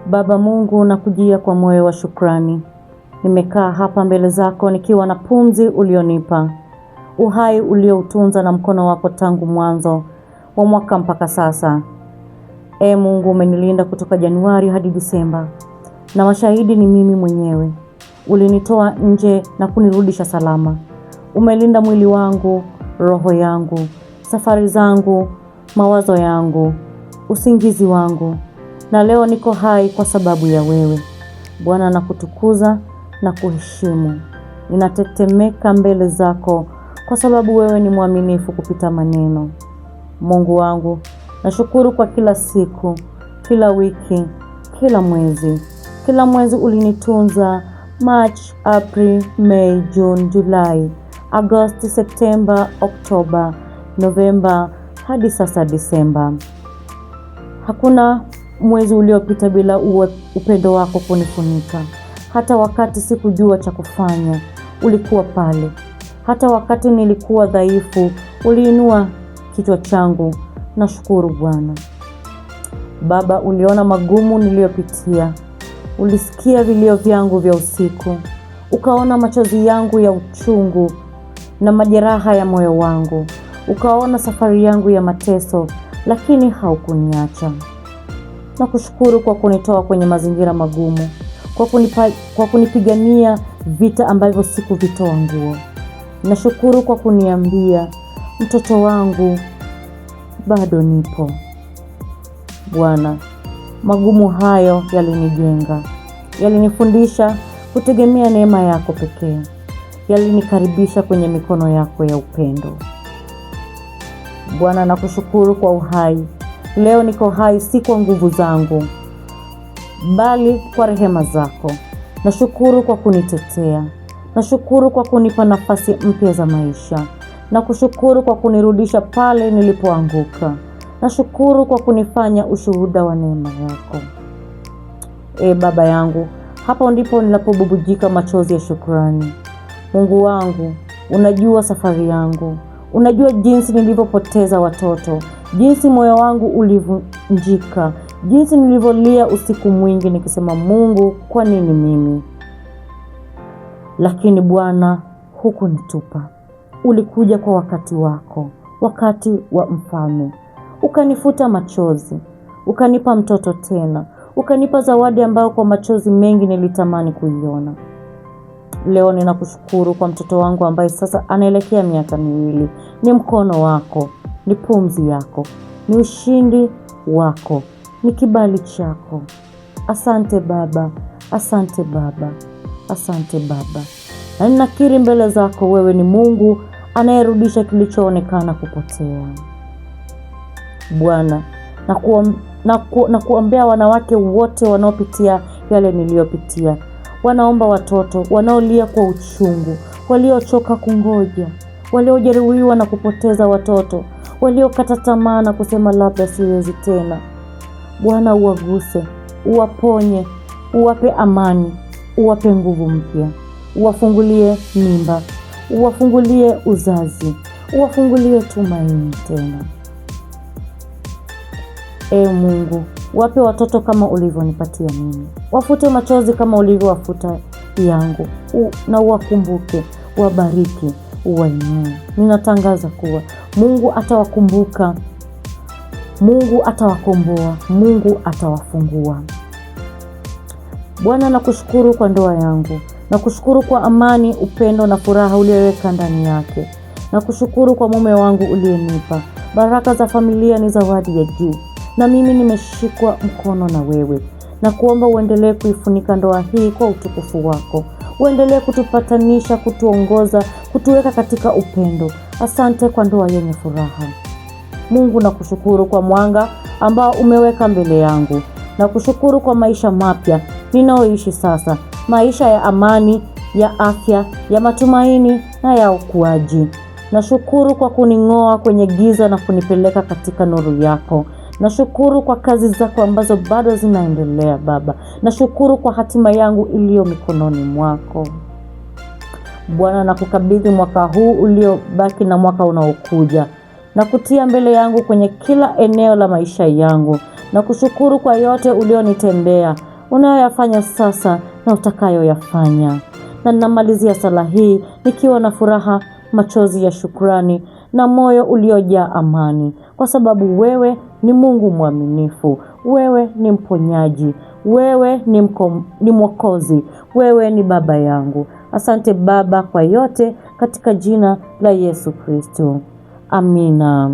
Baba Mungu, nakujia kwa moyo wa shukrani. Nimekaa hapa mbele zako nikiwa na pumzi ulionipa, uhai ulioutunza na mkono wako tangu mwanzo wa mwaka mpaka sasa. Mungu, umenilinda kutoka Januari hadi Disemba, na mashahidi ni mimi mwenyewe. Ulinitoa nje na kunirudisha salama. Umelinda mwili wangu, roho yangu, safari zangu, mawazo yangu, usingizi wangu. Na leo niko hai kwa sababu ya wewe. Bwana, nakutukuza na kuheshimu. Ninatetemeka mbele zako kwa sababu wewe ni mwaminifu kupita maneno. Mungu wangu, nashukuru kwa kila siku, kila wiki, kila mwezi. Kila mwezi ulinitunza: March, April, May, June, July, August, September, October, November hadi sasa Disemba. Hakuna mwezi uliopita bila upendo wako kunifunika. Hata wakati sikujua cha kufanya, ulikuwa pale. Hata wakati nilikuwa dhaifu, uliinua kichwa changu. Nashukuru Bwana. Baba, uliona magumu niliyopitia. Ulisikia vilio vyangu vya usiku. Ukaona machozi yangu ya uchungu na majeraha ya moyo wangu. Ukaona safari yangu ya mateso, lakini haukuniacha. Nakushukuru kwa kunitoa kwenye mazingira magumu, kwa kunipigania vita ambavyo sikuvitoa nguo. Nashukuru kwa kuniambia, mtoto wangu, bado nipo. Bwana, magumu hayo yalinijenga, yalinifundisha kutegemea neema yako pekee, yalinikaribisha kwenye mikono yako ya upendo. Bwana, nakushukuru kwa uhai. Leo niko hai, si kwa nguvu zangu, bali kwa rehema zako. Nashukuru kwa kunitetea. Nashukuru kwa kunipa nafasi mpya za maisha. Nakushukuru kwa kunirudisha pale nilipoanguka. Nashukuru kwa kunifanya ushuhuda wa neema yako. Baba yangu, hapo ndipo ninapobubujika machozi ya shukrani. Mungu wangu, unajua safari yangu. Unajua jinsi nilivyopoteza watoto, jinsi moyo wangu ulivunjika, jinsi nilivyolia usiku mwingi nikisema, Mungu, kwa nini mimi? Lakini Bwana, hukunitupa. Ulikuja kwa wakati wako, wakati wa mfalme. Ukanifuta machozi, ukanipa mtoto tena, ukanipa zawadi ambayo kwa machozi mengi nilitamani kuiona. Leo ninakushukuru kwa mtoto wangu ambaye sasa anaelekea miaka 2. Ni mkono wako, ni pumzi yako, ni ushindi wako, ni kibali chako. Asante Baba, asante Baba, asante Baba. Na ninakiri mbele zako, wewe ni Mungu anayerudisha kilichoonekana kupotea. Bwana, na kuombea wanawake wote wanaopitia yale niliyopitia. Wanaomba watoto, wanaolia kwa uchungu, waliochoka kungoja, waliojeruhiwa na kupoteza watoto, waliokata tamaa na kusema labda siwezi tena. Bwana, uwaguse, uwaponye, uwape amani, uwape nguvu mpya, uwafungulie mimba, uwafungulie uzazi, uwafungulie tumaini tena. Mungu, wape watoto kama ulivyonipatia mimi. Wafute machozi kama ulivyowafuta yangu. Na uwakumbuke, uwabariki, uwainue. Ninatangaza kuwa Mungu atawakumbuka, Mungu atawakomboa, Mungu atawafungua. Bwana, nakushukuru kwa ndoa yangu. Nakushukuru kwa amani, upendo na furaha uliyoweka ndani yake. Nakushukuru kwa mume wangu uliyenipa. Baraka za familia ni zawadi ya juu, na mimi nimeshikwa mkono na wewe. Na kuomba uendelee kuifunika ndoa hii kwa utukufu wako. Uendelee kutupatanisha, kutuongoza, kutuweka katika upendo. Asante kwa ndoa yenye furaha. Mungu, nakushukuru kwa mwanga ambao umeweka mbele yangu. Nakushukuru kwa maisha mapya ninaoishi sasa. Maisha ya amani, ya afya, ya matumaini na ya ukuaji. Nashukuru kwa kuning'oa kwenye giza na kunipeleka katika nuru yako. Nashukuru kwa kazi zako ambazo bado zinaendelea Baba. Nashukuru kwa hatima yangu iliyo mikononi mwako. Bwana, nakukabidhi mwaka huu uliobaki na mwaka unaokuja. Nakutia mbele yangu kwenye kila eneo la maisha yangu. Nakushukuru kwa yote ulionitendea. unayoyafanya sasa na utakayoyafanya. Na ninamalizia sala hii nikiwa na furaha, machozi ya shukrani na moyo uliojaa amani, kwa sababu wewe ni Mungu mwaminifu, wewe ni mponyaji, wewe ni Mwokozi, wewe ni Baba yangu. Asante Baba kwa yote, katika jina la Yesu Kristo. Amina.